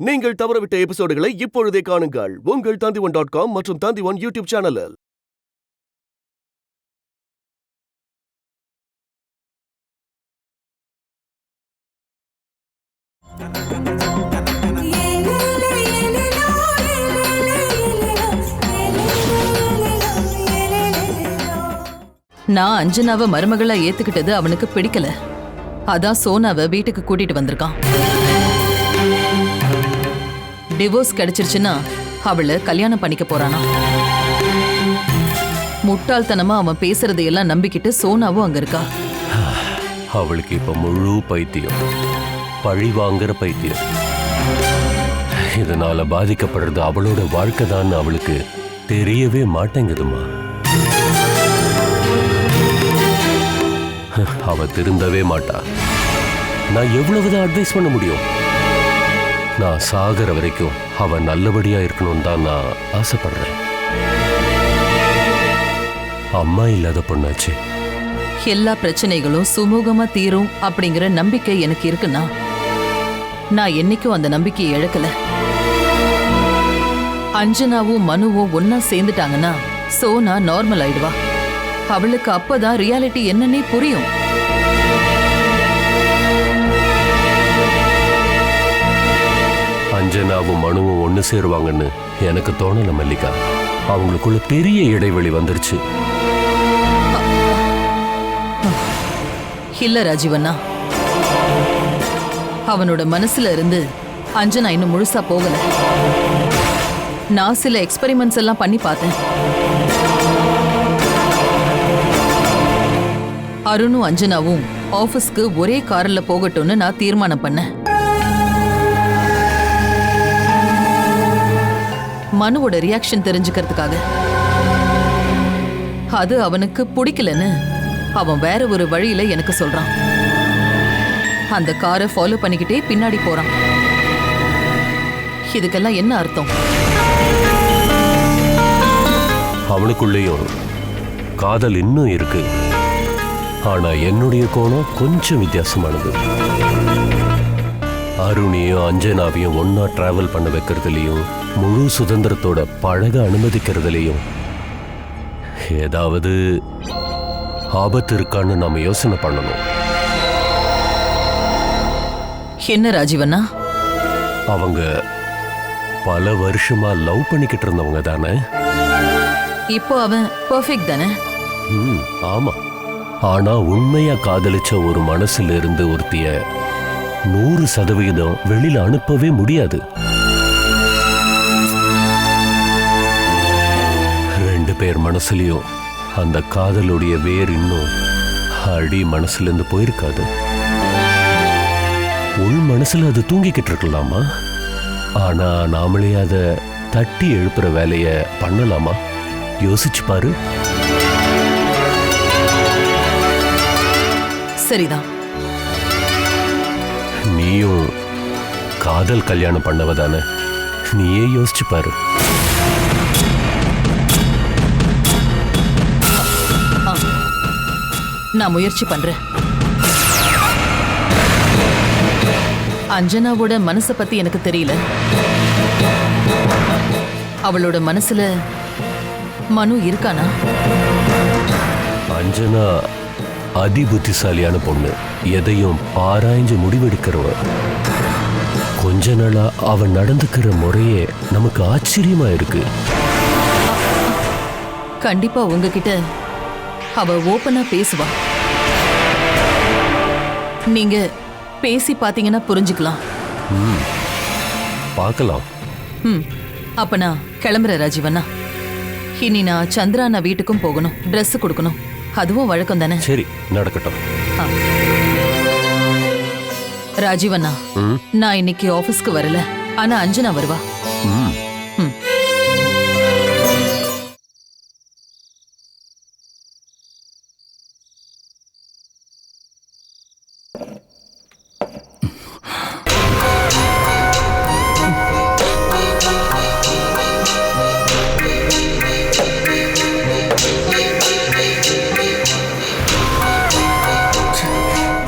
நீங்கள் தவறவிட்ட எபிசோடுகளை இப்பொழுதே காணுங்கள் உங்கள் Tandivan.com மற்றும் Tandivan யூடியூப் சேனலில். நான் அஞ்சனாவை மருமகளா ஏத்துக்கிட்டது அவனுக்கு பிடிக்கல. அதான் சோனாவை வீட்டுக்கு கூட்டிட்டு வந்திருக்கான். டிவோர்ஸ் கிடைச்சிருச்சுன்னா அவளை கல்யாணம் பண்ணிக்க போறானா? முட்டாள்தனமா அவன் பேசுறதையெல்லாம் நம்பிக்கிட்டு சோனாவும் அங்க இருக்கா. அவளுக்கு இப்ப முழு பைத்தியம், பழி வாங்குற பைத்தியம். இதனால பாதிக்கப்படுறது அவளோட வாழ்க்கை தான் அவளுக்கு தெரியவே மாட்டேங்குதுமா. அவ திருந்தவே மாட்டா. நான் எவ்வளவுதான் அட்வைஸ் பண்ண முடியும்? நான் சாகிற வரைக்கும் அவ நல்லபடியா இருக்கணும் தான் நான் ஆசைப்படுறேன். அம்மா இல்லாத பொண்ணாச்சு. எல்லா பிரச்சனைகளும் சுமூகமா தீரும் அப்படிங்கிற நம்பிக்கை எனக்கு இருக்குன்னா நான் என்னைக்கும் அந்த நம்பிக்கையை இழக்கல. அஞ்சனாவும் மனுவும் ஒன்னா சேர்ந்துட்டாங்கன்னா சோனா நார்மல் ஆயிடுவா. அவளுக்கு அப்பதான் ரியாலிட்டி என்னன்னே புரியும். அஞ்சனாவும் மனுவும் ஒன்னு சேருவாங்கன்னு எனக்கு தோணல மல்லிகா. அவங்களுக்குள்ள பெரிய இடைவெளி வந்துருச்சு. இல்ல ராஜீவண்ணா, அவனோட மனசுல இருந்து அஞ்சனா இன்னும் முழுசா போகல. நான் சில எக்ஸ்பெரிமெண்ட்ஸ் எல்லாம் பண்ணி பார்த்தேன். அருணும் அஞ்சனாவும் ஆபீஸ்க்கு ஒரே கார்ல போகட்டும்னு நான் தீர்மானம் பண்ணேன். மனுவோட ரியாக்ஷன் தெரிஞ்சுக்கிறதுக்காக. அது அவனுக்கு பிடிக்கலன்னு அவன் வேற ஒரு வழியில எனக்கு சொல்றான். அந்த காரை ஃபாலோ பண்ணிக்கிட்டே பின்னாடி போறான். இதுக்கெல்லாம் என்ன அர்த்தம்? அவனுக்குள்ளேயும் காதல் இன்னும் இருக்கு. ஆனா என்னுடைய கோணம் கொஞ்சம் வித்தியாசமானது. அருணியும் அஞ்சனாவையும் ஒன்னா டிராவல் பண்ண வைக்கிறதுலையும் முழு சுதந்திரத்தோட பழக அனுமதிக்கிறதுலையும் ஏதாவது ஆபத்து இருக்கான்னு நாம யோசனை பண்ணணும். என்ன ராஜீவண்ணா? அவங்க பல வருஷமா லவ் பண்ணிக்கிட்டு இருந்தவங்க தானே. இப்போ அவன் பெர்ஃபெக்ட் தானே? ஆமா. ஆனா உண்மையா காதலிச்ச ஒரு மனசுல இருந்து ஒருத்திய 100% வெளியில அனுப்பவே முடியாது. ரெண்டு பேர் மனசுலயும் அந்த காதலுடைய வேர் இன்னும் அடி மனசுல இருந்து போயிருக்காது. உள் மனசுல அது தூங்கிக்கிட்டு இருக்கலாமா? ஆனா நாமளே அதை தட்டி எழுப்புற வேலைய பண்ணலாமா? யோசிச்சு பாரு. சரிதான். நீயும் காதல் கல்யாணம் பண்ணவதானே? நீயே யோசிச்சு பாரு. நான் முயற்சி பண்றேன். அஞ்சனாவோட மனசை பத்தி எனக்கு தெரியல. அவளோட மனசுல மனு இருக்கானா? அஞ்சனா அதி புத்திசாலியான பொண்ணு. எதையும் ஆராய்ஞ்சு முடிவெடுக்கிறவ. கொஞ்ச நாளா அவன் நடந்துக்கிற முறையே நமக்கு ஆச்சரியமா இருக்கு. கண்டிப்பா உங்ககிட்ட அவ ஓப்பனா பேசுவா. நீங்க பேசி பாத்தீங்கன்னா புரிஞ்சுக்கலாம். பார்க்கலாம். அப்ப நான் கிளம்புறேன் ராஜீவண்ணா. இனி நான் சந்திரானா வீட்டுக்கும் போகணும். ட்ரெஸ் கொடுக்கணும். அதுவும் வழக்கம் தானே? சரி, நடக்கட்டும். ராஜீவண்ணா, நான் இன்னைக்கு ஆபீஸ்க்கு வரல. ஆனா அஞ்சனா வருவா.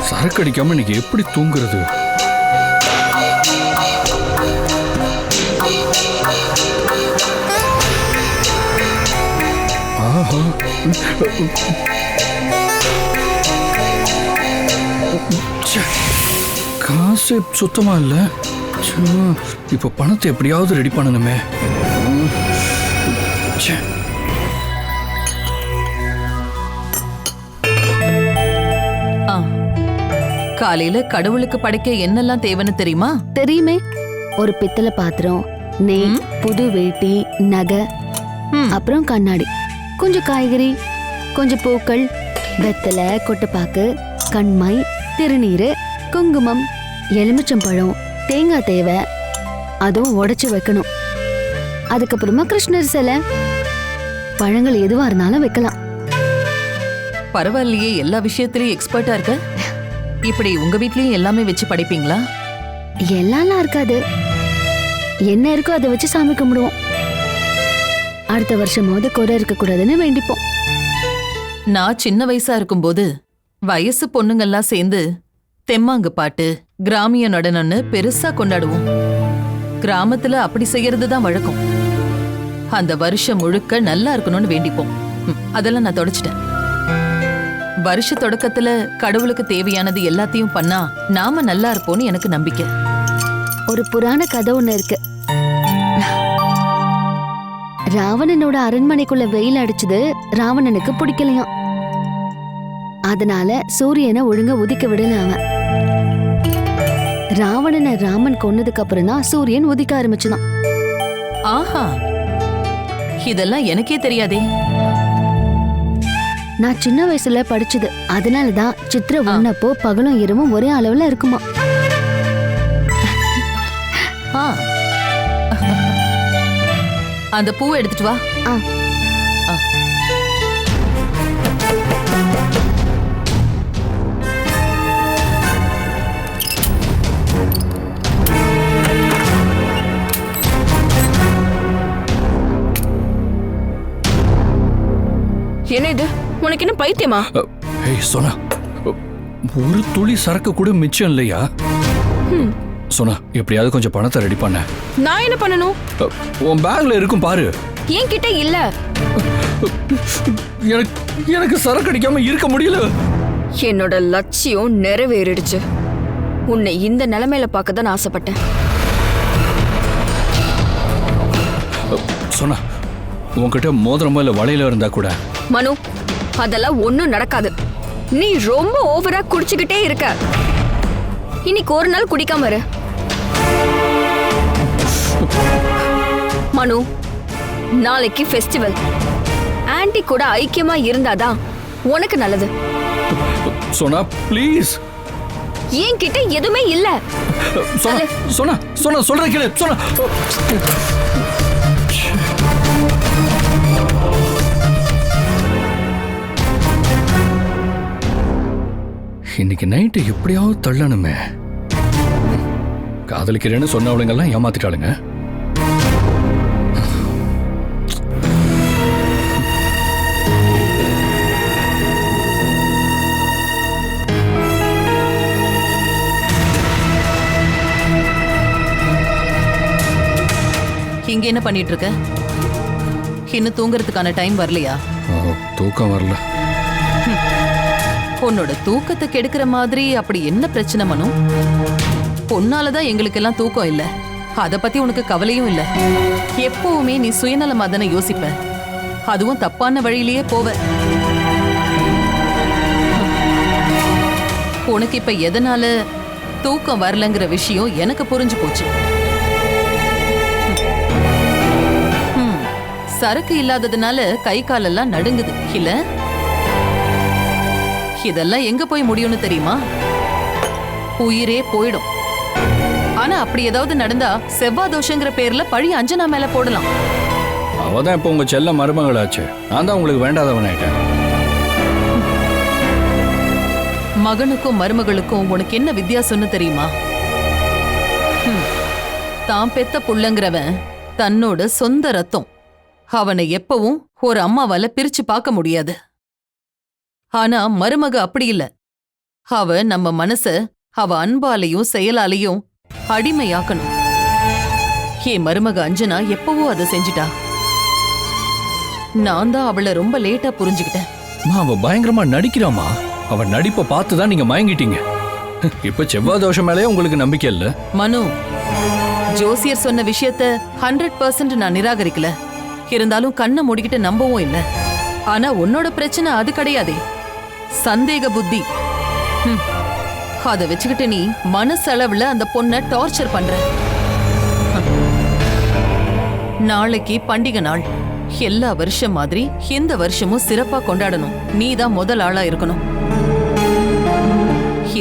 சரக்கு அடிக்காம இன்னைக்கு எப்படி தூங்குறது? காசு சுத்தமா இல்ல. இப்ப பணத்தை எப்படியாவது ரெடி பண்ணணுமே. காலையில கடவுளுக்கு படைக்க என்னெல்லாம் தேவைன்னு தெரியுமா? தெரியுமே. ஒரு பித்தளை பாத்திரம், நெய், புது வேட்டி, நகை, அப்புறம் கண்ணாடி, கொஞ்சம் காய்கறி, கொஞ்சம் பூக்கள், வெத்தலை, கொட்டைப்பாக்கு, கண்மை, திருநீரு, குங்குமம், எலுமிச்சம்பழம், தேங்காய் தேவை, அதுவும் உடைச்சு வைக்கணும். அதுக்கப்புறமா கிருஷ்ணர் சிலை, பழங்கள் எதுவா இருந்தாலும் வைக்கலாம். பரவாயில்லையே, எல்லா விஷயத்திலயும் எக்ஸ்பர்ட்டா இருக்க. இப்படி உங்க வீட்லயும் எல்லாமே வச்சு படைப்பீங்களா? எல்லாம் இருக்காது, என்ன இருக்கோ அதை வச்சு சாமி கும்பிடுவோம். அடுத்த வருஷமாவது குறை இருக்க கூடாதுன்னு வேண்டிப்போம். நான் சின்ன வயசா இருக்கும்போது வயசு பொண்ணுங்கெல்லாம் சேர்ந்து தெம்மாங்கு பாட்டு, கிராமிய நடனம்னு பெருசா கொண்டாடுவோம். கிராமத்துல அப்படி செய்யறதுதான் வழக்கம். அந்த வருஷம் முழுக்க நல்லா இருக்கணும்னு வேண்டிப்போம். அதெல்லாம் நான் தொடச்சிட்டேன். வருஷ தொடக்கத்துல கடவுளுக்கு தேவையானது எல்லாத்தையும் பண்ணா நாம நல்லா இருப்போம்னு எனக்கு நம்பிக்கை. ஒரு புராண கதை ஒண்ணு இருக்கு. ராவணனோட அரண்மனைக்குள்ள வெயில் அடிச்சது ராவணனுக்கு பிடிக்கலையாம். அதனால சூரியனை ஒழுங்கா உதிக்க விடல அவன். ராவணனை ராமன் கொன்னதுக்கு அப்புறம் தான் சூரியன் உதிக்க ஆரம்பிச்சுதான். ஆஹா, இதெல்லாம் எனக்கே தெரியாதே. நான் சின்ன வயசுல படிச்சது. அதனாலதான் சித்திரை ஒண்ணப்போ பகலும் இரவும் ஒரே அளவுல இருக்குமா. அந்த பூவை எடுத்துட்டு வா. என்ன இது? உனக்கு என்ன பைத்தியமா? சோனா, ஒரு துளி சரக்கு கூட மிச்சம் இல்லையா? சோனா, எப்படியாவது கொஞ்சம் பணத்தை ரெடி பண்ண. நான் என்ன பண்ணணும்? உன் பேக்ல இருக்கும் பாரு. என்கிட்ட இல்ல. எனக்கு சரக்கு அடிக்காம இருக்க முடியல. என்னோட லட்சியம் நிறைவேறிடுச்சு. உன்னை இந்த நிலைமையில பார்க்க தான் ஆசைப்பட்டேன். சோனா, உன்கிட்ட மோதிரமா இல்ல வளையல இருந்தா கூட. மனு, அதெல்லாம் ஒண்ணும் நடக்காது. நீ ரொம்ப ஓவரா குடிச்சுக்கிட்டே இருக்க. இன்னைக்கு ஒரு நாள் குடிக்காம இரு. மனு, நாளைக்கு ஃபெஸ்டிவல். ஆன்ட்டி கூட ஐக்கியமா இருந்தாதான் உனக்கு நல்லது. சோனா ப்ளீஸ். என்கிட்ட எதுவுமே இல்ல. சோனா சோனா சோனா சொல்றேன் கேளு. சோனா, இன்னைக்கு நைட்டு எப்படியாவது தள்ளணுமே. காதலிக்கிறேன்னு சொன்னவளுங்கெல்லாம் ஏமாத்திட்டாளுங்க. இங்க என்ன பண்ணிட்டு இருக்க? இன்னும் தூங்குறதுக்கான டைம் வரலையா? தூக்கம் வரல. உன்னோட தூக்கத்தை கெடுக்கிற மாதிரி அப்படி என்ன பிரச்சனை மனு? பொண்ணாலதான் எங்களுக்கெல்லாம் தூக்கம் இல்ல. அத பத்தி உனக்கு கவலையும் இல்ல. எப்பவுமே நீ சுயநலமா தானே யோசிப்ப. அதுவும் தப்பான வழியிலேயே போவ. உனக்கு இப்ப எதனால தூக்கம் வரலங்கிற விஷயம் எனக்கு புரிஞ்சு போச்சு. சரக்கு இல்லாததுனால கை காலெல்லாம் நடுங்குது இல்ல? இதெல்லாம் எங்க போய் முடியும்னு தெரியுமா? உயிரே போயிடும். ஆனா அப்படி ஏதாவது நடந்தா செவ்வாய் தோஷங்கிற பேர்ல பழி அஞ்சனா மேல போடலாம். அவதான் இப்ப உங்க செல்ல மருமகளாச்சு. நான் தான் உங்களுக்கு வேண்டாதவன் ஆயிட்டேன். மகனுக்கும் மருமகளுக்கும் உனக்கு என்ன வித்தியாசம்னு தெரியுமா? தான் பெத்த புள்ளங்கிறவன் தன்னோட சொந்த ரத்தம். அவனை எப்பவும் ஒரு அம்மாவால பிரிச்சு பார்க்க முடியாது. ஆனா மருமக அப்படி இல்ல. அவ நம்ம மனச அவ அன்பாலையும் செயலாலையும் அடிமையாக்கணும். என் மருமக அஞ்சனா எப்பவோ அதை செஞ்சிட்டா. நான் தான் அவளை ரொம்ப லேட்டா புரிஞ்சுக்கிட்டேன். அவ பயங்கரமா நடிக்கிறாமா. அவ நடிப்பை பார்த்து தான் நீங்க மயங்கிட்டீங்க. இப்ப செவ்வாய் தோஷம் மேலே உங்களுக்கு நம்பிக்கை இல்ல? மனு, ஜோசியர் சொன்ன விஷயத்த 100% நான் நிராகரிக்கல. இருந்தாலும் கண்ணை மூடிக்கிட்டு நம்பவும் இல்ல. ஆனா உன்னோட பிரச்சனை அது கிடையாதே, சந்தேக புத்தி. அதை வச்சுக்கிட்டு நீ மனசளவுல அந்த பொண்ணை டார்ச்சர் பண்ற. நாளைக்கு பண்டிகை நாள். எல்லா வருஷம் மாதிரி இந்த வருஷமும் சிறப்பா கொண்டாடணும். நீ தான் முதல் ஆளா இருக்கணும்.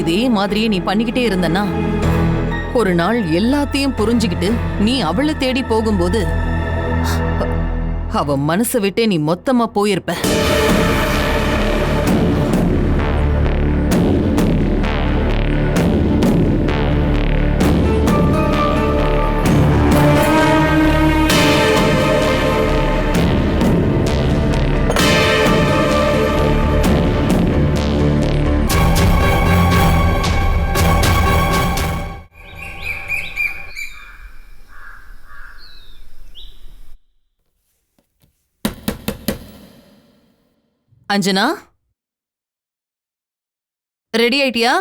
இதே மாதிரியே நீ பண்ணிக்கிட்டே இருந்தனா ஒரு நாள் எல்லாத்தையும் புரிஞ்சுக்கிட்டு நீ அவளை தேடி போகும்போது அவ மனசை விட்டே நீ மொத்தமா போயிருப்ப. அஞ்சனா, ரெடி ஆயிட்டியா?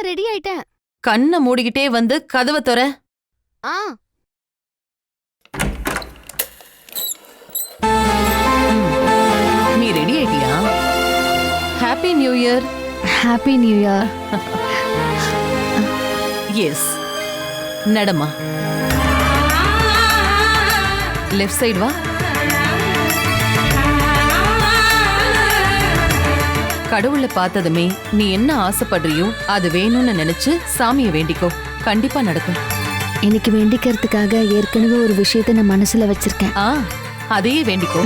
ரெடி ஆயிட்டேன். கண்ணை மூடிக்கிட்டே வந்து கதவை தொற. நீ ரெடி ஆயிட்டியா? Happy new year. Happy new year. Yes, நடமா. லெஃப்ட் சைடு வா. கடவுளை பார்த்ததுமே நீ என்ன ஆசைப்படுறியோ அது வேணும்னு நினைச்சு சாமியை வேண்டிக்கோ. கண்டிப்பா நடக்கும். எனக்கு வேண்டிக்கிறதுக்காக ஏற்கனவே ஒரு விஷயத்தை நான் மனசுல வச்சிருக்கேன். அதையே வேண்டிக்கோ.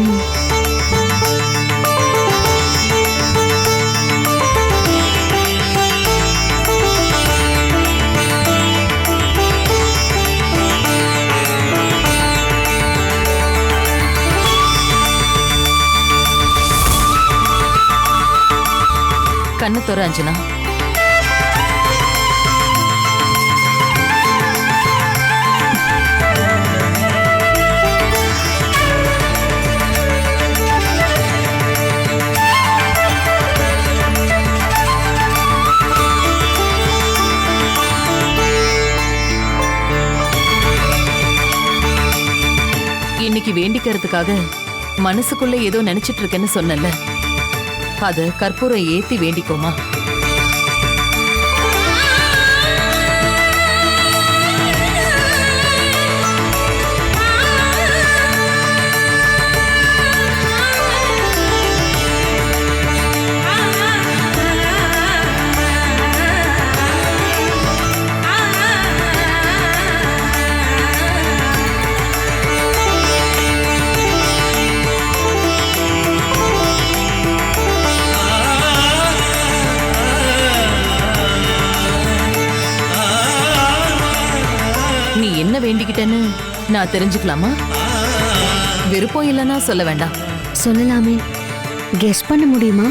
கண்ணு தொற அஞ்சனா. இன்னைக்கு வேண்டிக்கிறதுக்காக மனசுக்குள்ள ஏதோ நினைச்சிட்டு இருக்கேன்னு சொன்னல, அது கற்பூரம் ஏத்தி வேண்டிக்கோமா. நீ என்ன வேண்டிக்கிட்டேன்னு நான் தெரிஞ்சுக்கலாமா? விருப்பம் இல்லைன்னா சொல்ல வேண்டாம். சொல்லலாமே. கெஸ் பண்ண முடியுமா?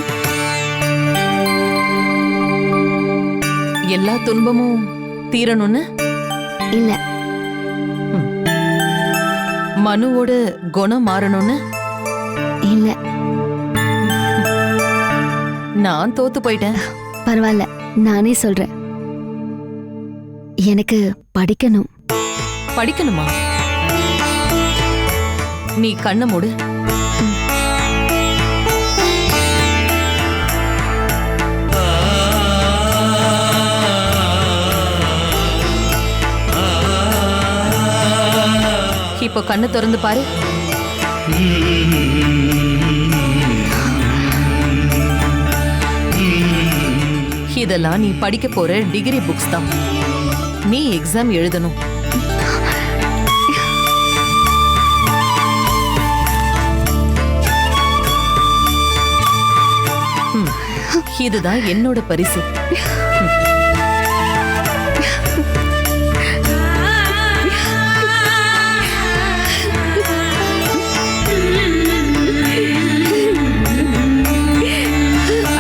எல்லா துன்பமும் தீரணும்னு இல்ல. மனுவோட குணம் மாறணும்னு இல்ல. நான் தோத்து போயிட்டேன். பரவாயில்ல, நானே சொல்றேன். எனக்கு படிக்கணும். படிக்கணுமா? நீ கண்ணை மூடு. இப்போ கண்ணு திறந்து பாரு. இதெல்லாம் நீ படிக்க போற டிகிரி புக்ஸ் தான். நீ எக்ஸாம் எழுதணும். இதுதான் என்னோட பரிசு.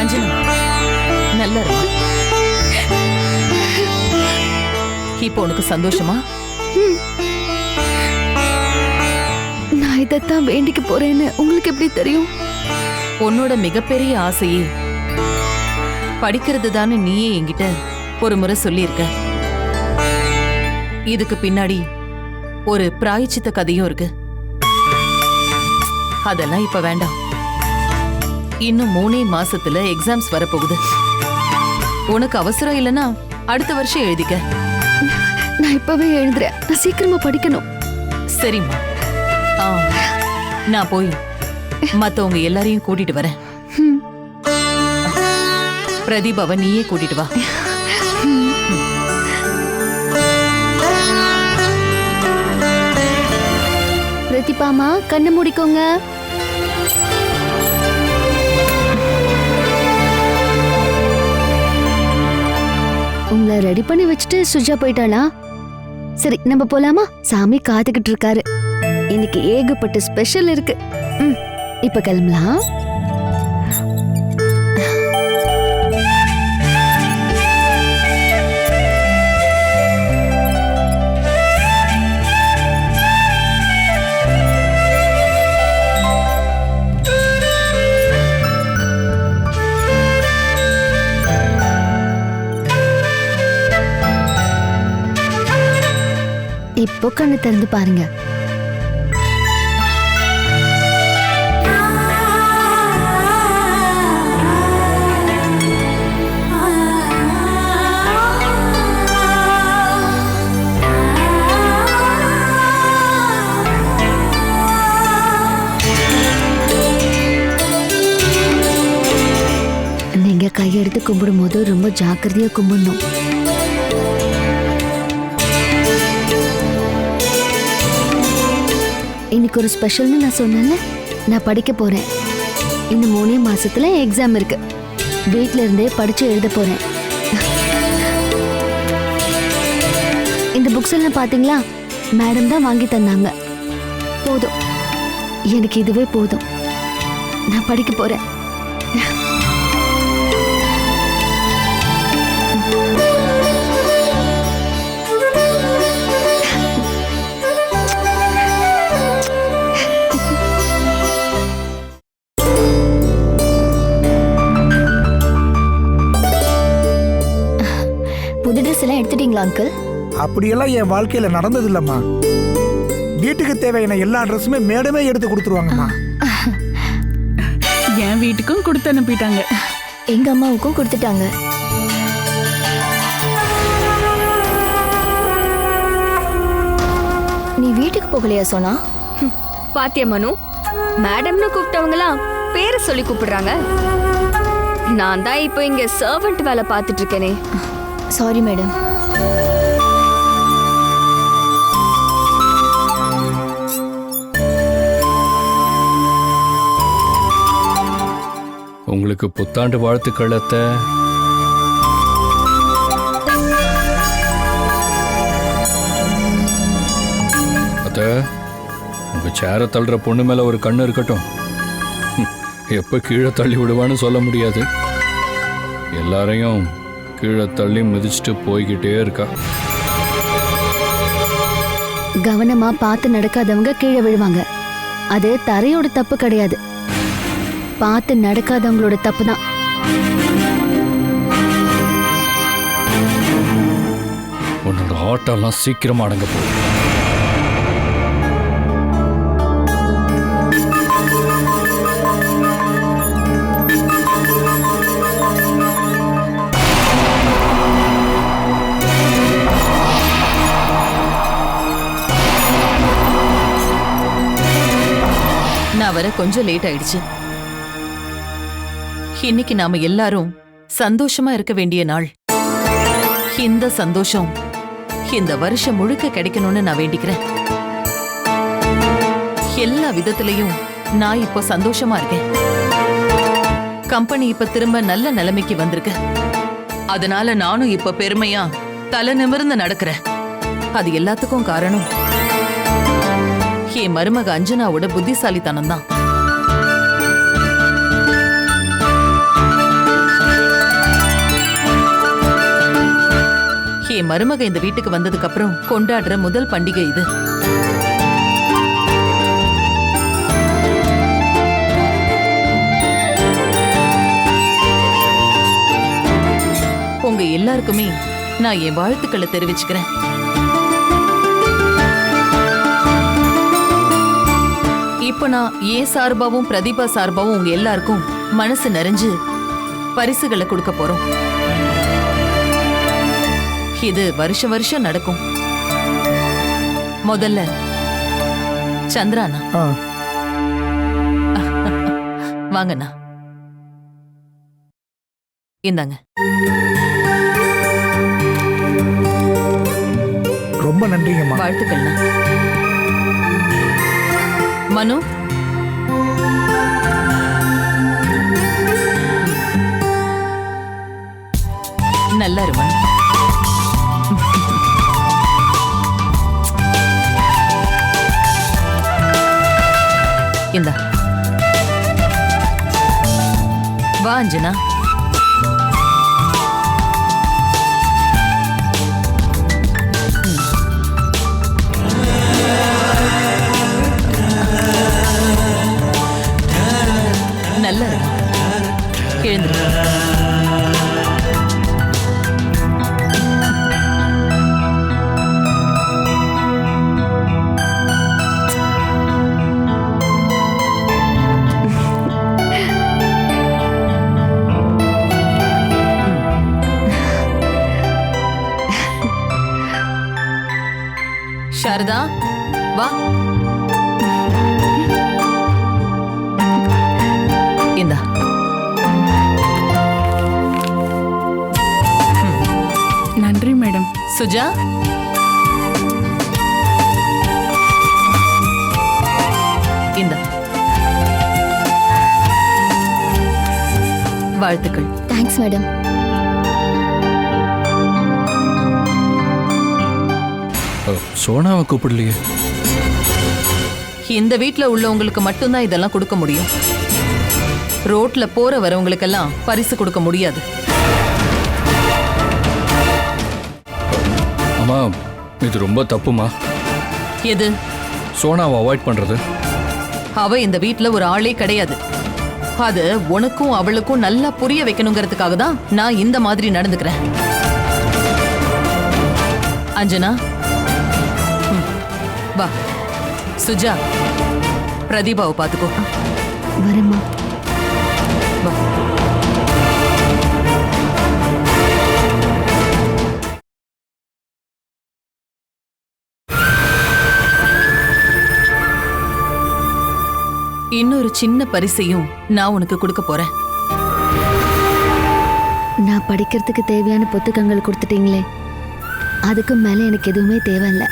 அஞ்சனா, நல்லா இருக்கு. இப்போ உனக்கு சந்தோஷமா? நான் இதைத்தான் வேண்டிக்க போறேன்னு உங்களுக்கு எப்படி தெரியும்? உன்னோட மிகப்பெரிய ஆசையே படிக்கிறது தானே நீயே என்கிட்ட ஒரு முறை சொல்லியிருக்க. இதுக்கு பின்னாடி ஒரு பிராயச்சித்த கதையும் இருக்கு. அதெல்லாம் இப்ப வேண்டாம். இன்னும் 3 மாசத்துல எக்ஸாம்ஸ் வரப்போகுது. உனக்கு அவசரம் இல்லைன்னா அடுத்த வருஷம் எழுதிக்க. நான் இப்பவே எழுதுறேன். நான் சீக்கிரமா படிக்கணும். சரிம்மா. நான் போய் மத்தவங்க எல்லாரையும் கூட்டிட்டு வரேன். பிரதீபாவை நீயே கூட்டிட்டு வா. பிரதீபாமா, கண்ணை மூடிக்கோங்க. உங்களை ரெடி பண்ணி வச்சுட்டு சுஜா போயிட்டாளா? சரி, நம்ம போலாமா? சாமி காத்துக்கிட்டு இருக்காரு. இன்னைக்கு ஏகப்பட்ட ஸ்பெஷல் இருக்கு. இப்ப கிளம்பலாம். இப்போ கண்ணு திறந்து பாருங்க. நீங்க கையெடுத்து கும்பிடும் போது ரொம்ப ஜாக்கிரதையா கும்பிடணும். இன்னைக்கு ஒரு ஸ்பெஷல்னு நான் சொன்னேன்ல, நான் படிக்க போறேன். இன்னும் 3 மாசத்துல எக்ஸாம் இருக்கு. வீட்ல இருந்தே படிச்சு எழுத போறேன். இந்த புக்ஸ் எல்லாம் பாத்தீங்களா? மேடம் தான் வாங்கி தந்தாங்க. போதும், எனக்கு இதுவே போதும். நான் படிக்க போறேன். புது ட்ரெஸ் எல்லாம் எடுத்துட்டீங்களா அங்கிள்? அப்படியெல்லாம் என் வாழ்க்கையில நடந்தது இல்லம்மா. வீட்டுக்கு தேவையான எல்லா ட்ரெஸ்ஸுமே மேடமே எடுத்து கொடுத்துருவாங்கம்மா. என் வீட்டுக்கும் கொடுத்து அனுப்பிட்டாங்க. எங்க அம்மாவுக்கும் கொடுத்துட்டாங்க. நீ வீட்டுக்கு போகலையா சோனா? பாத்தியா மனு, மேடம்னு கூப்பிட்டவங்கலாம் பேரை சொல்லி கூப்பிடுறாங்க. நான் தான் இப்போ இங்க சர்வெண்ட் வேலை பார்த்துட்டு இருக்கேனே. Sorry madam. உங்களுக்கு புத்தாண்டு வாழ்த்துக்கள் அத்தை. அத்தை, உங்க சேரை தள்ளுற பொண்ணு மேல ஒரு கண்ணு இருக்கட்டும். எப்ப கீழே தள்ளி விடுவான்னு சொல்ல முடியாது. எல்லாரையும் கீழே தள்ளி மிதிச்சுட்டு போய்கிட்டே இருக்கா. கவனமா பார்த்து நடக்காதவங்க கீழே விழுவாங்க. அது தரையோட தப்பு கிடையாது, பார்த்து நடக்காதவங்களோட தப்பு தான். உன்னோட ஆட்டெல்லாம் சீக்கிரமா அடங்க போகுது. நான் வர கொஞ்சம் லேட் ஆயிடுச்சு. இன்னைக்கு நாம எல்லாரும் சந்தோஷமா இருக்க வேண்டிய நாள். இந்த சந்தோஷம் இந்த வருஷம் முழுக்க கிடைக்கணும்னு நான் வேண்டிக்கிறேன். எல்லா விதத்திலையும் நான் இப்போ சந்தோஷமா இருக்கேன். கம்பெனி இப்ப திரும்ப நல்ல நிலைமைக்கு வந்திருக்கு. அதனால நானும் இப்ப பெருமையா தலை நிமிர்ந்து நடக்கிறேன். அது எல்லாத்துக்கும் காரணம் என் மருமக அஞ்சனாவோட புத்திசாலித்தனம் தான். என் மருமக இந்த வீட்டுக்கு வந்ததுக்கு அப்புறம் கொண்டாடுற முதல் பண்டிகை இது. உங்க எல்லாருக்குமே நான் என் வாழ்த்துக்களை தெரிவிச்சுக்கிறேன். இப்ப நான் ஏன் சார்பாவும் பிரதீபா சார்பாவும் உங்க எல்லாருக்கும் மனசு நிறைஞ்சு பரிசுகளை கொடுக்க போறோம். இது வருஷம் வருஷம் நடக்கும். முதல்ல சந்திராண்ணா வாங்கண்ணா, இந்தாங்க. ரொம்ப நன்றிங்கம்மா. வாழ்த்துக்கள்ண்ணா. மனு, நல்லா இரு மனு. இந்தா வா அஞ்சனா. நல்லா எழுந்துரு. சாரதா வா. இந்தா நன்றி மேடம். சுஜா, இந்தா வாழ்த்துக்கள். Thanks madam. சோனாவை கூப்பிடலையே. இந்த வீட்ல உள்ளவங்களுக்கு மட்டும்தான் இதெல்லாம் கொடுக்க முடியும். ரோட்ல போற வரவங்களுக்கெல்லாம் பரிசு கொடுக்க முடியாது. அம்மா, இது ரொம்ப தப்புமா. எது? சோனாவை அவாய்ட் பண்றது. அவ இந்த வீட்ல ஒரு ஆளே கிடையாது. அது உனக்கும் அவளுக்கும் நல்லா புரிய வைக்கணுங்கிறதுக்காக தான் நான் இந்த மாதிரி நடந்துக்கிறேன். அஞ்சனா வா. சுஜா, பிரதீபாவை பார்த்துக்கோ. வரேம்மா. வா. இன்னொரு சின்ன பரிசையும் நான் உனக்கு கொடுக்க போறேன். நான் படிக்கிறதுக்கு தேவையான புத்தகங்கள் கொடுத்துட்டீங்களே, அதுக்கு மேல எனக்கு எதுவுமே தேவையில்லை.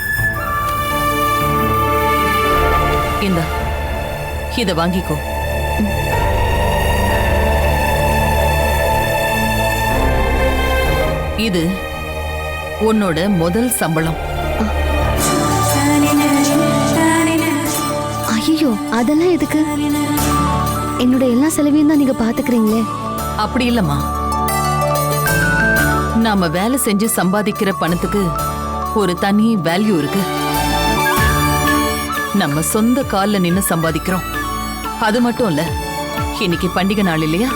இந்தா இத வாங்கிக்கோ. இது உன்னோட முதல் சம்பளம். ஐயோ, அதெல்லாம் எதுக்கு? என்னோட எல்லா செலவையும் தான் நீங்க பாத்துக்கிறீங்களே. அப்படி இல்லம்மா, நாம வேலை செஞ்சு சம்பாதிக்கிற பணத்துக்கு ஒரு தனி வேல்யூ இருக்கு. நம்ம சொந்த கால்ல நின்னு சம்பாதிக்கிறோம். அது மட்டும் இல்ல, இன்னைக்கு பண்டிகை நாள் இல்லையா?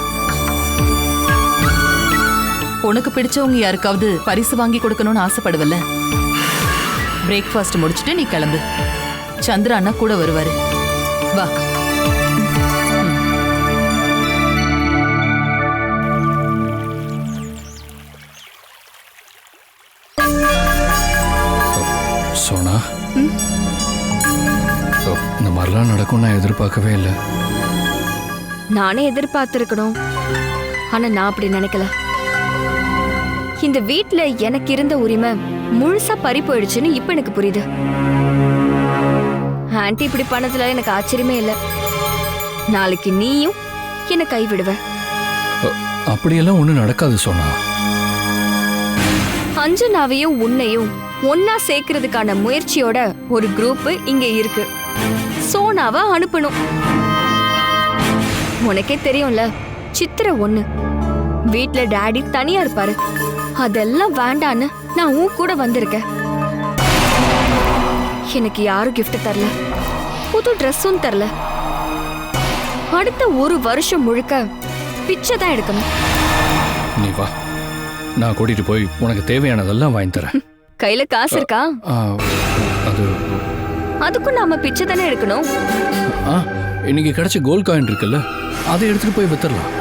உனக்கு பிடிச்சவங்க யாருக்காவது பரிசு வாங்கி கொடுக்கணும்னு ஆசைப்படுவல்ல? பிரேக்ஃபாஸ்ட் முடிச்சுட்டு நீ கிளம்பு. சந்திரா அண்ணா கூட வருவாரு. வா. சோனா, இந்த மாதிரிலாம் நடக்கும் நான் எதிர்பார்க்கவே இல்லை. நானே எதிர்பார்த்திருக்கணும், ஆனா நான் அப்படி நினைக்கல. இந்த வீட்ல எனக்கு இருந்த உரிமை முழுசா பறி போயிடுச்சுன்னு இப்ப எனக்கு புரியுது. ஆன்ட்டி இப்படி பண்ணதுல எனக்கு ஆச்சரியமே இல்லை. நாளைக்கு நீயும் என்ன கைவிடுவ. அப்படியெல்லாம் ஒண்ணும் நடக்காது சோனா. அஞ்சனாவையும் உன்னையும் ஒன்னா சேர்க்கறதுக்கான முயற்சியோட ஒரு குரூப் இங்க இருக்கு. சோனாவை அனுப்பணும். உனக்கே தெரியும்ல, சித்திரை ஒண்ணு வீட்ல டாடி தனியா இருப்பாரு. அதெல்லாம் வேண்டான்னு நான் உன் கூட வந்திருக்கேன். எனக்கு யாரும் gift தரல, புது ட்ரெஸ்ஸும் தரல. அடுத்த ஒரு வருஷம் முழுக்க பிச்சை தான் எடுக்கணும். நீ வா, நான் கூட்டிட்டு போய் உனக்கு தேவையானதெல்லாம் வாங்கி தரேன். கையில காசு இருக்கா? ஆ, அது அதுக்கும் நாம பிச்சை தானே எடுக்கணும். இன்னைக்கு கிடைச்ச கோல்ட் காயின் இருக்குல்ல, அதை எடுத்துட்டு போய் வித்துடலாம்.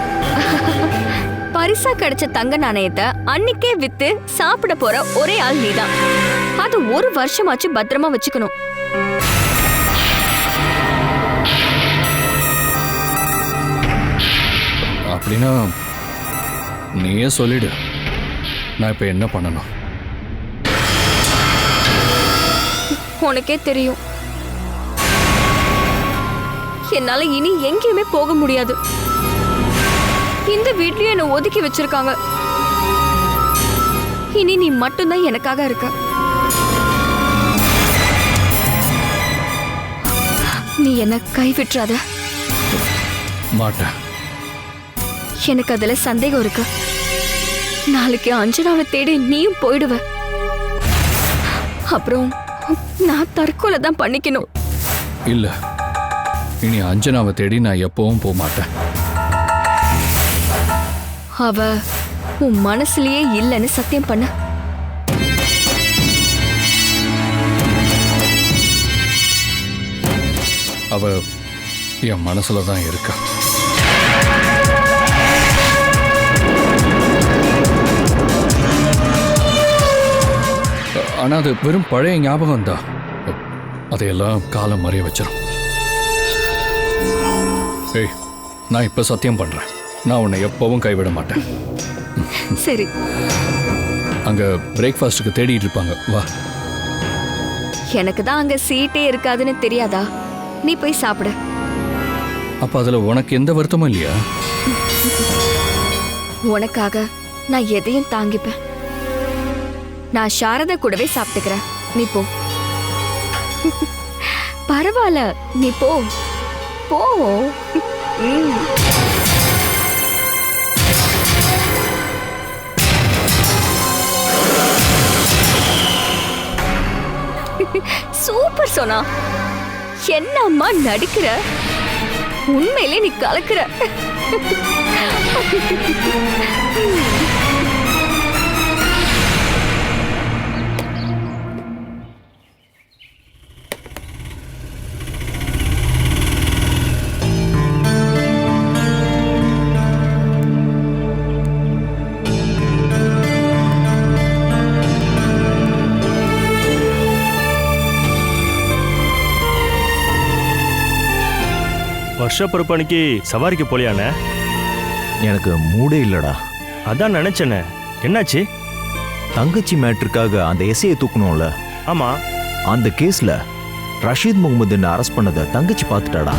பரிசா கிடைச்ச தங்க நாணயத்தை அன்னைக்கே வித்து சாப்பிட போற ஒரே ஆள் நீதான். அது 1 வருஷமாச்சு பத்திரமா வச்சுக்கணும். அப்படின்னா நீயே சொல்லிடு, நான் இப்ப என்ன பண்ணணும்? உனக்கே தெரியும், என்னால இனி எங்கேயுமே போக முடியாது. இந்த வீட்லயே என்ன ஒதுக்கி வச்சிருக்காங்க. இனி நீ மட்டும்தான் எனக்காக இருக்க. நீ என்ன கைவிட்டுறாத. மாட்டேன். எனக்கு அதுல சந்தேகம் இருக்கு. நாளைக்கு அஞ்சனாவை தேடி நீயும் போயிடுவ. அப்புறம் நான் தற்கொலை தான் பண்ணிக்கணும். இல்ல, இனி அஞ்சனாவை தேடி நான் எப்பவும் போக மாட்டேன். அவ உன் மனசுலயே இல்லைன்னு சத்தியம் பண்ண. அவ என் மனசுல தான் இருக்கா. ஆனா அது வெறும் பழைய ஞாபகம் தான். அதையெல்லாம் காலம் மறைய வச்சிடும். ஏய், நான் இப்ப சத்தியம் பண்றேன், நான் உன்னை எப்பவும் கைவிட மாட்டேன். சரி, அங்க பிரேக்ஃபாஸ்டுக்கு தேடிட்டு இருப்பாங்க, வா. எனக்கு தான் அங்க சீட்டே இருக்காதுன்னு தெரியாதா? நீ போய் சாப்பிடு. அப்ப அதுல உனக்கு எந்த வருத்தமும் இல்லையா? உனக்காக நான் எதையும் தாங்கிப்பேன். நான் சாரதா கூடவே சாப்பிட்டுக்கிறேன். நீ போ. பரவாயில்ல, நீ போ போ. சூப்பர் சோனா, என்னம்மா நடிக்கிற? உண்மையிலே நீ கலக்குற. வருஷப்பிறப்பு அன்னைக்கு சவாரிக்கு போலியானே? எனக்கு மூடே இல்லடா. அதான் நினைச்சேனே, என்னாச்சு? தங்கச்சி மேட்ருக்காக அந்த எஸ்ஐயை தூக்கணும்ல. ஆமா, அந்த கேஸ்ல ரஷீத் முகமது அரெஸ்ட் பண்ணதை தங்கச்சி பார்த்துட்டாடா.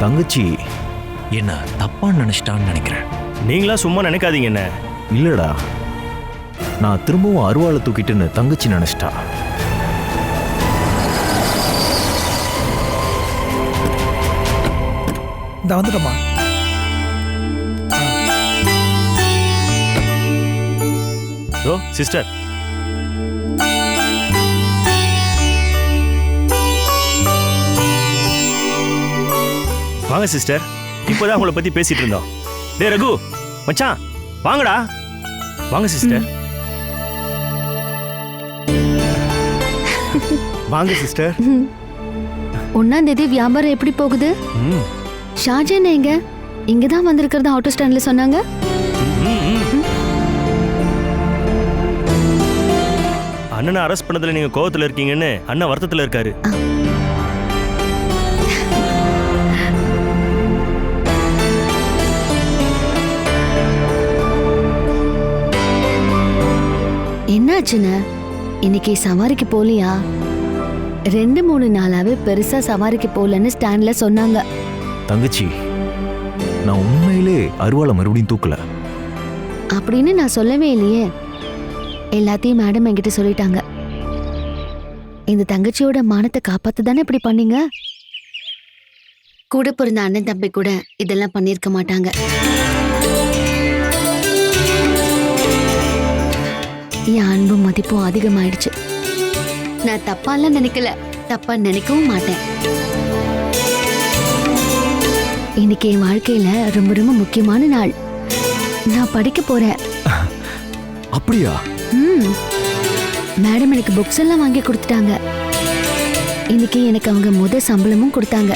தங்கச்சி என்ன தப்பா நினைச்சிட்டான்னு நினைக்கிறேன். நீங்களா சும்மா நினைக்காதீங்க. என்ன இல்லடா, நான் திரும்பவும் அருவாளை தூக்கிட்டுன்னு தங்கச்சி நினைச்சிட்டா. இந்த வந்துட்டோமா? ஓ சிஸ்டர், வாங்க சிஸ்டர். இப்போதான் உங்களை பத்தி பேசிட்டு இருந்தோம். டேய் ரகு மச்சான், வாங்கடா. வாங்க சிஸ்டர். வாங்க சிஸ்டர். 1ஆம் தேதி வியாபாரம் எப்படி போகுது? ஷாஜன் எங்க? இங்கதான் வந்திருக்கிறது ஆட்டோ ஸ்டாண்ட்ல சொன்னாங்க. அண்ணனை அரெஸ்ட் பண்ணதுல நீங்க கோவத்துல இருக்கீங்கன்னு அண்ணன் வருத்தத்துல இருக்காரு. என்னாச்சுன்னு இன்னைக்கு சவாரிக்கு போலியா? 2-3 நாளாவே பெருசா சவாரிக்கு போலன்னு ஸ்டாண்ட்ல சொன்னாங்க. தங்கச்சி, நான் உண்மையிலே அருவாளை மறுபடியும் தூக்கல அப்படின்னு நான் சொல்லவே இல்லையே. எல்லாத்தையும் மேடம் என்கிட்ட சொல்லிட்டாங்க. இந்த தங்கச்சியோட மானத்தை காப்பாத்து தானே இப்படி பண்ணீங்க. கூட பிறந்த அண்ணன் தம்பி கூட இதெல்லாம் பண்ணிருக்க மாட்டாங்க. என் அன்பும் மதிப்பும் அதிகமாயிடுச்சு. நான் தப்பாலாம் நினைக்கல, தப்பா நினைக்கவும் மாட்டேன். இன்னைக்கு என் வாழ்க்கையில ரொம்ப ரொம்ப முக்கியமான நாள். நான் படிக்க போறேன். அப்படியா? மேடம் எனக்கு புக்ஸ் எல்லாம் வாங்கி கொடுத்துட்டாங்க. இன்னைக்கு எனக்கு அவங்க முத சம்பளமும் கொடுத்தாங்க.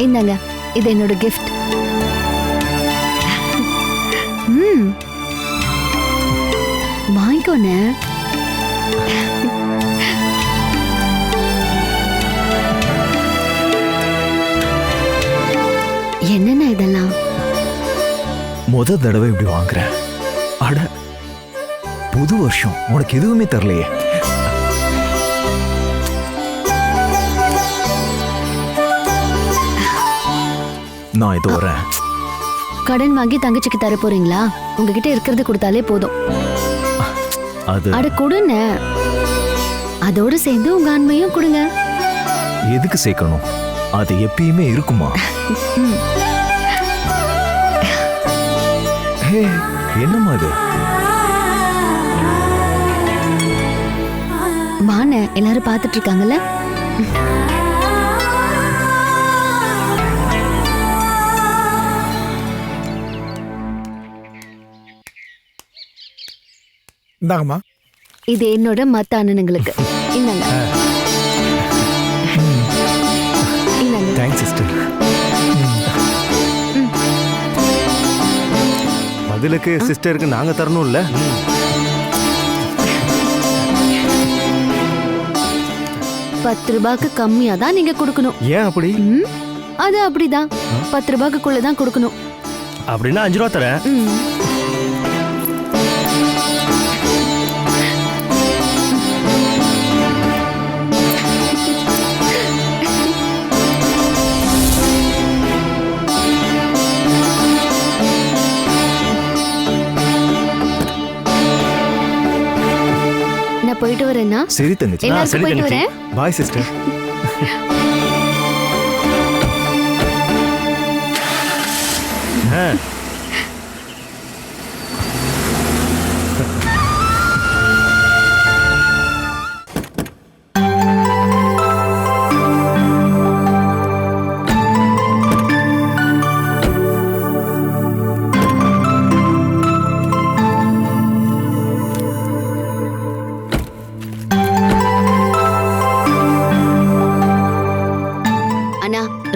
இந்தாங்க, இது என்னோட கிஃப்ட். வாங்கிக்கோண்ணே. என்னென்ன இதெல்லாம்? முத தடவை இப்படி வாங்குறேன். அட, புது வருஷம் உனக்கு எதுவுமே தரலையே. நான் இது வரேன். கடன் வாங்கி தங்கச்சிக்கு தர போறீங்களா? உங்ககிட்ட இருக்கிறது கொடுத்தாலே போதும். அது அட கொடுங்க. அதோட சேர்ந்து உங்க அன்பையும் கொடுங்க. எதுக்கு சேர்க்கணும்? அது எப்பயுமே இருக்குமா? ஹே, என்னம்மா அது? வான எல்லாரும் பார்த்துட்டு இருக்காங்கல்ல. இந்தாங்கம்மா. இது என்னோட மத்த அண்ணனுங்களுக்கு. இந்தாங்க. இந்தாங்க. Thanks sister. பதிலுக்கு சிஸ்டருக்கு நாங்க தரணும்ல. ₹10 கம்மியா தான் நீங்க கொடுக்கணும். ஏன் அப்படி? அது அப்படிதான். ₹10 தான் கொடுக்கணும். அப்படின்னா 5 ரூபா தரேன். நான் போயிட்டு வரேன்னா. சரி தங்கச்சி. எல்லாரும் போயிட்டு வரேன். Bye sister.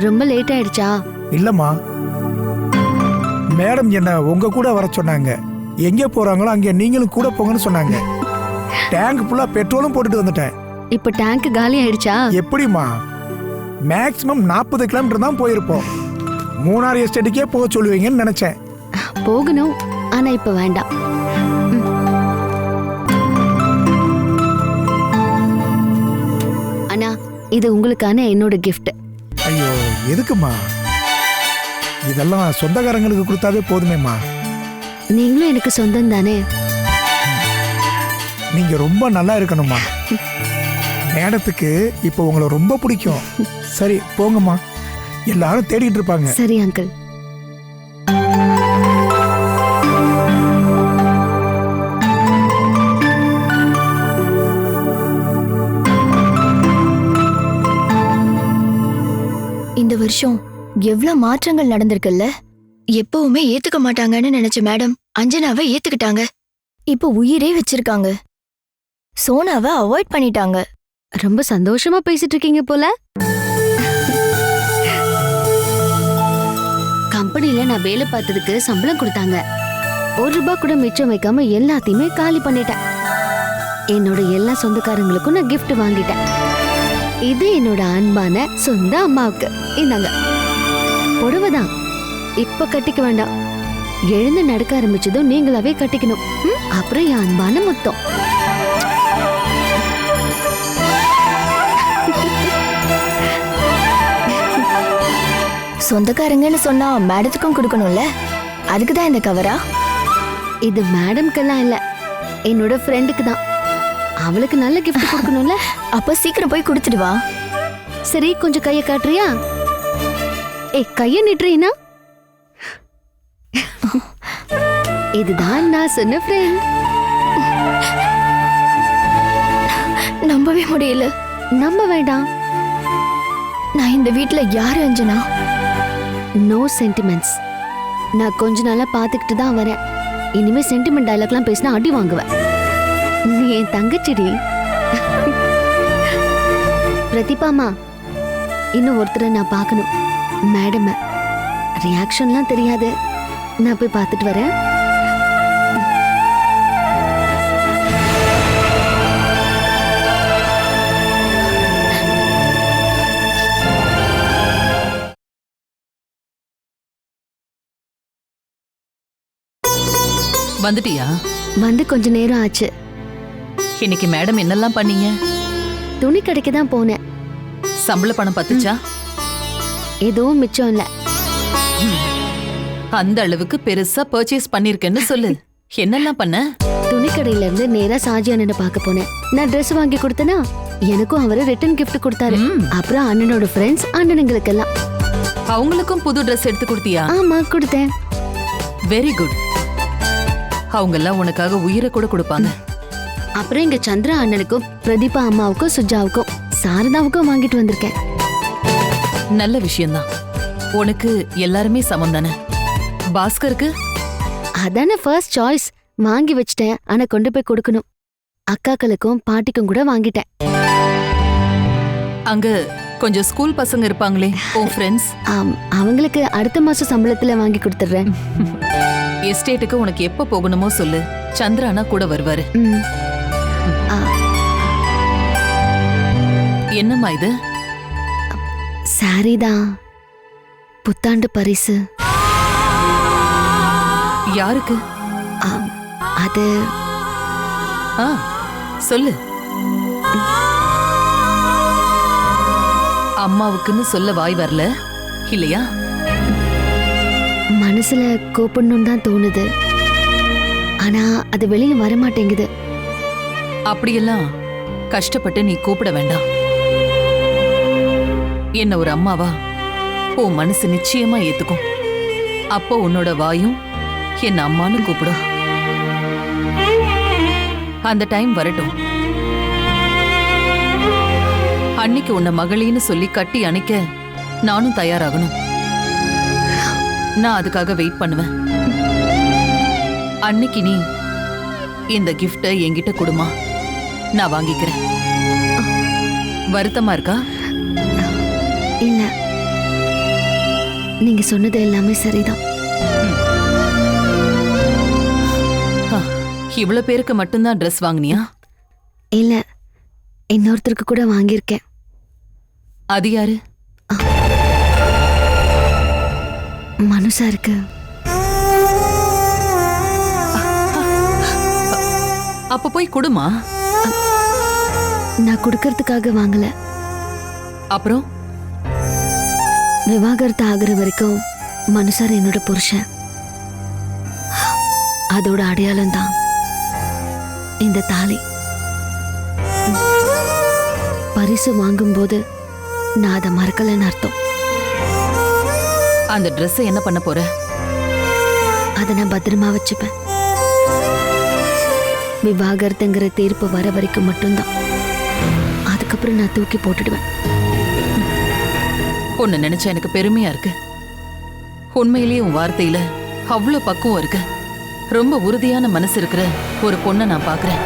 ரொம்ப லேட் ஆயிடுச்சா? இல்லம்மா, மேடம் என்ன உங்க கூட வர சொன்னாங்க. எங்க போறாங்களோ அங்க நீங்களும் கூட போங்கன்னு சொன்னாங்க. டேங்க் ஃபுல்லா பெட்ரோலும் போட்டுட்டு வந்துட்டேன். இப்ப டேங்க் காலி ஆயிடுச்சா? எப்படிமா? மேக்ஸிமம் 40 கிலோமீட்டர் தான் போயிருப்போம். மூணார் எஸ்டேட்டுக்கே போக சொல்லுவீங்கன்னு நினைச்சேன். போகணும், ஆனா இப்ப வேண்டாம். அண்ணா, இது உங்களுக்கான என்னோட கிஃப்ட். ஐயோ, எதுக்குமா? இதெல்லாம் சொந்தக்காரங்களுக்கு கொடுத்தாவே போதுமேம்மா. நீங்களும் எனக்கு சொந்தம் தானே. நீங்க ரொம்ப நல்லா இருக்கணும்மா. மேடத்துக்கு இப்போ உங்களை ரொம்ப பிடிக்கும். சரி போங்கம்மா, எல்லாரும் தேடிட்டு இருப்பாங்க. சரி அங்கிள். இந்த வருஷம் எவ்வளவு மாற்றங்கள் நடந்திருக்குல்ல. எப்பவுமே ஏத்துக்க மாட்டாங்கன்னு நினைச்ச மேடம் அஞ்சனாவை ஏத்துக்கிட்டாங்க. இப்ப உயிரே வச்சிருக்காங்க. சோனாவை அவாய்ட் பண்ணிட்டாங்க. ரொம்ப சந்தோஷமா பேசிட்டு இருக்கீங்க போல. கம்பெனில நான் வேலை பார்த்ததுக்கு சம்பளம் கொடுத்தாங்க. ₹1 கூட மிச்சம் வைக்காம எல்லாத்தையுமே காலி பண்ணிட்டேன். என்னோட எல்லா சொந்தக்காரங்களுக்கும் நான் gift வாங்கிட்டேன். இது என்னோட அன்பான சொந்த அம்மாவுக்கு. இந்தாங்க புடவைதான். இப்ப கட்டிக்க வேண்டாம். எழுந்து நடக்க ஆரம்பிச்சதும் நீங்களாவே கட்டிக்கணும். அப்புறம் என் அன்பான முத்தம். சொந்தக்காரங்கன்னு சொன்னா மேடத்துக்கும் கொடுக்கணும்ல, அதுக்குதான் இந்த கவரா? இது மேடம்க்கெல்லாம் இல்ல, என்னோட ஃப்ரெண்டுக்கு தான். அவளுக்கு நல்ல கிஃப்ட் கொடுக்கணும்ல. அப்ப சீக்கிரம் போய் கொடுத்துட்டு வா. சரி, கொஞ்சம் கைய காட்டுறியா? கைய நிட்டுறீனா? இதுதான் நான் சொன்ன ஃப்ரெண்ட். நம்பவே முடியல. நம்ப வேண்டாம். நான் இந்த வீட்ல யாரு அஞ்சனா? No sentiments. நான் கொஞ்ச நாளா பாத்துக்கிட்டு தான் வரேன். இனிமே சென்டிமெண்ட் டயலாக்லாம் பேசினா அடி வாங்குவேன். நீ என் தங்கச்சிடி. பிரதீபாமா, இன்னும் ஒருத்தரை நான் பார்க்கணும். மேடம் ரியாக்ஷன்லாம் தெரியாது. நான் போய் பார்த்துட்டு வரேன். வந்துட்டியா? வந்து கொஞ்ச நேரம் ஆச்சு. இன்னைக்கு மேடம் என்னெல்லாம் பண்ணீங்க? துணி கடைக்கு தான் போனேன். சம்பள பணம் பத்துச்சா? எதுவும் மிச்சம் இல்ல. அந்த அளவுக்கு பெருசா பர்ச்சேஸ் பண்ணிருக்கேன்னு சொல்லு. என்னெல்லாம் பண்ண? துணி கடையில இருந்து நேரா சாஜி அண்ணனை பார்க்க போனேன். நான் Dress வாங்கி கொடுத்தனா, எனக்கும் அவரு ரிட்டர்ன் கிஃப்ட் கொடுத்தாரு. அப்புறம் அண்ணனோட ஃப்ரெண்ட்ஸ் அண்ணனுங்களுக்கெல்லாம். அவங்களுக்கும் புது Dress எடுத்து கொடுத்தியா? ஆமா, கொடுத்தேன். Very good. அவங்க எல்லாம் உனக்காக உயிரை கூட கொடுப்பாங்க. அப்புறம் எங்க சந்திரா அண்ணனுக்கும் பிரதீபா அம்மாவுக்கும் சுஜாவுக்கும் சாரதாவுக்கும் வாங்கிட்டு வந்திருக்கேன். நல்ல விஷயம்தான். உனக்கு எல்லாருமே சமம் தானே. பாஸ்கருக்கு அதானே ஃபர்ஸ்ட் சாய்ஸ். வாங்கி வச்சிட்டேன். ஆனா கொண்டு போய் கொடுக்கணும். அக்காக்களுக்கும் பாட்டிக்கும் கூட வாங்கிட்டேன். அங்க கொஞ்சம் ஸ்கூல் பசங்க இருப்பாங்களே, உன் ஃப்ரெண்ட்ஸ். அவங்களுக்கு அடுத்த மாசம் சம்பளத்துல வாங்கி கொடுத்துடுறேன். எஸ்டேட்டுக்கு உனக்கு எப்ப போகணுமோ சொல்லு. சந்திரானா கூட வருவாரு. என்னம்மா இது? சாரிதான். புத்தாண்டு பரிசு. யாருக்கு? அது சொல்லு. அம்மாவுக்குன்னு சொல்ல வாய் வரல இல்லையா? மனசுல கூப்பிடணும் தான் தோணுது. ஆனா அது வெளியே வரமாட்டேங்குது. அப்படியெல்லாம் கஷ்டப்பட்டு நீ கூப்பிட வேண்டாம். என்ன ஒரு அம்மாவா உன் மனசு நிச்சயமா ஏத்துக்கும். அப்போ உன்னோட வாயும் என்ன அம்மான்னு கூப்பிடும். அந்த டைம் வரட்டும். அன்னைக்கு உன்னை மகளின்னு சொல்லி கட்டி அணைக்க நானும் தயாராகணும். நான் அதுக்காக வெயிட் பண்ணுவேன். அன்னைக்கு நீ இந்த கிஃப்ட என்கிட்ட கொடுமா, நான் வாங்கிக்கிறேன். வருத்தமா இருக்கா? இல்ல, நீங்க சொன்னது எல்லாமே சரிதான். இவ்வளவு பேருக்கு மட்டும்தான் Dress வாங்கினியா? இல்ல, இன்னொருத்தருக்கு கூட வாங்கியிருக்கேன். அது யாரு? மனுஷா இருக்கு. அப்ப போய் கொடுமா. நான் கொடுக்கறதுக்காக வாங்கல. அப்புறம் விவாகரத்து ஆகுற வரைக்கும் மனுஷார் என்னோட புருஷன். அதோட அடையாளம் தான் இந்த தாலி. பரிசு வாங்கும்போது நான் அதை மறக்கலன்னு அர்த்தம். அந்த Dress என்ன பண்ண போற? அதை நான் பத்திரமா வச்சுப்பேன். விவாகரத்துங்கிற தீர்ப்பு வர வரைக்கும் மட்டும்தான். அதுக்கப்புறம் நான் தூக்கி போட்டுடுவேன். உன்னை நினைச்சா எனக்கு பெருமையா இருக்கு. உண்மையிலேயே உன் வார்த்தையில அவ்வளவு பக்குவம் இருக்கு. ரொம்ப உறுதியான மனசு இருக்கிற ஒரு பொண்ணை நான் பாக்குறேன்.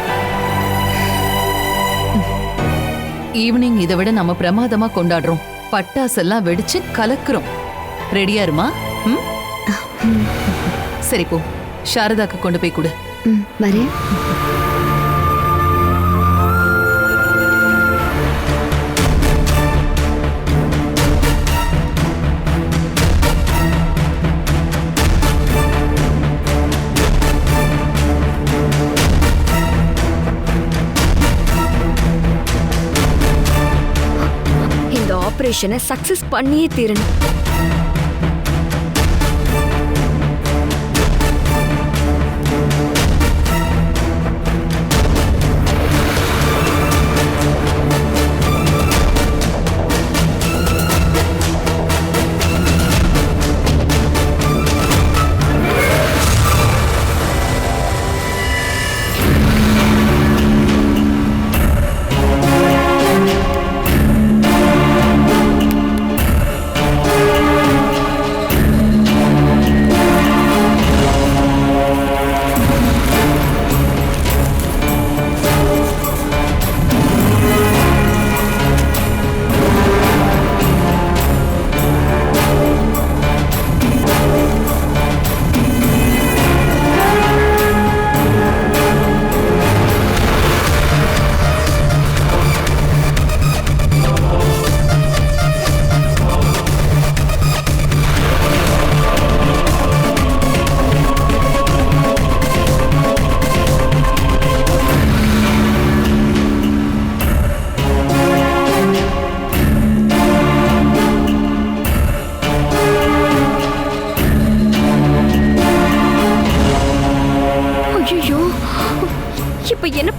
ஈவினிங் இதை விட நம்ம பிரமாதமா கொண்டாடுறோம். பட்டாசெல்லாம் வெடிச்சு கலக்குறோம். ரெடியா இருமா? சரி போ, சாரதாக்கு கொண்டு போய் கொடு. வரேன். இந்த ஆபரேஷனை சக்சஸ் பண்ணியே தீரணும்.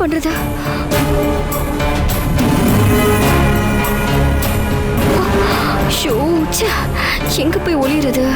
பண்றது? ஷோ, ச்சே, எங்க போய் ஒளியறது?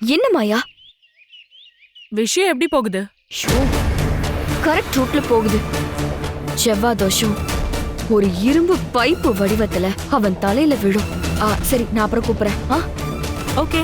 என்ன மாயா, விஷயம் எப்படி போகுது? ஷோ, கரெக்ட் ரூட்ல போகுது. செவ்வாய் தோஷம் ஒரு இரும்பு பைப்பு வடிவத்துல அவன் தலையில விழும். சரி, நான் அப்புறம் கூப்பிடுறேன். ஓகே.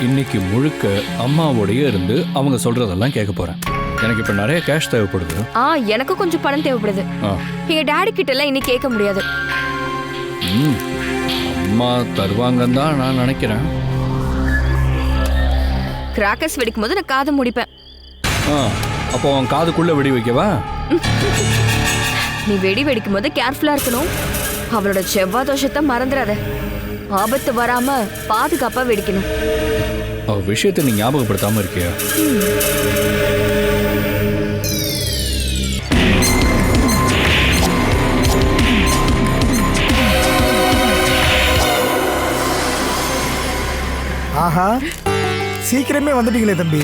இன்னைக்கு முழுக்க அம்மாவோடய இருந்து அவங்க சொல்றதெல்லாம் கேட்க போறேன். எனக்கு இப்ப நிறைய கேஷ் தேவைப்படுது. எனக்கு கொஞ்சம் பணம் தேவைப்படுது. எங்க டாடி கிட்ட எல்லாம் இன்னைக்கு கேட்க முடியாது. அம்மா தருவாங்கன்னு தான் நான் நினைக்கிறேன். கிராக்கர்ஸ் வெடிக்கும் போது நான் காதை முடிப்பேன். அப்போ உன் காதுக்குள்ள வெடி வைக்கவா? நீ வெடி வெடிக்கும் போது கேர்ஃபுல்லா இருக்கணும். அவளோட செவ்வாய் தோஷத்தை மறந்துடாத. ஆபத்து வராம பாதுகாப்பா வெடிக்கணும். அவ விஷயத்தை நீ ஞாபகப்படுத்தாம இருக்கியா? ஆஹா, சீக்கிரமே வந்துட்டீங்களே தம்பி.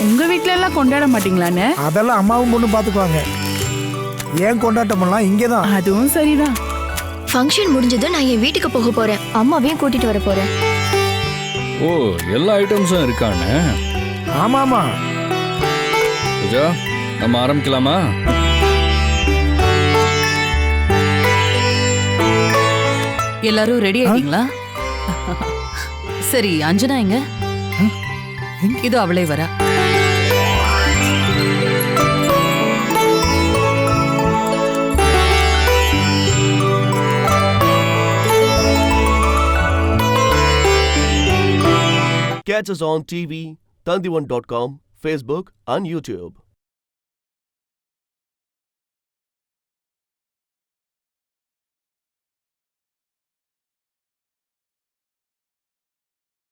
உங்க வீட்ல எல்லாம் கொண்டாட மாட்டீங்களான்னு? அதெல்லாம் அம்மாவும் பொண்ணு பாத்துக்குவாங்க. ஏன் கொண்டாட்டமெல்லாம் இங்கேதான். அதுவும் சரிதான். ஃபங்க்ஷன் முடிஞ்சதும் நான் என் வீட்டுக்கு போக போறேன். அம்மாவையும் கூட்டிட்டு வர போறேன். ஓ, எல்லா ஐட்டம்ஸும் இருக்கானே. ஆமாமா. பூஜா, நம்ம ஆரம்பிக்கலாமா? எல்லாரும் ரெடி ஆயிட்டீங்களா? சரி, அஞ்சனா எங்க? இது அவளே வரா. Catch us on TV, Tandivan.com, Facebook and YouTube.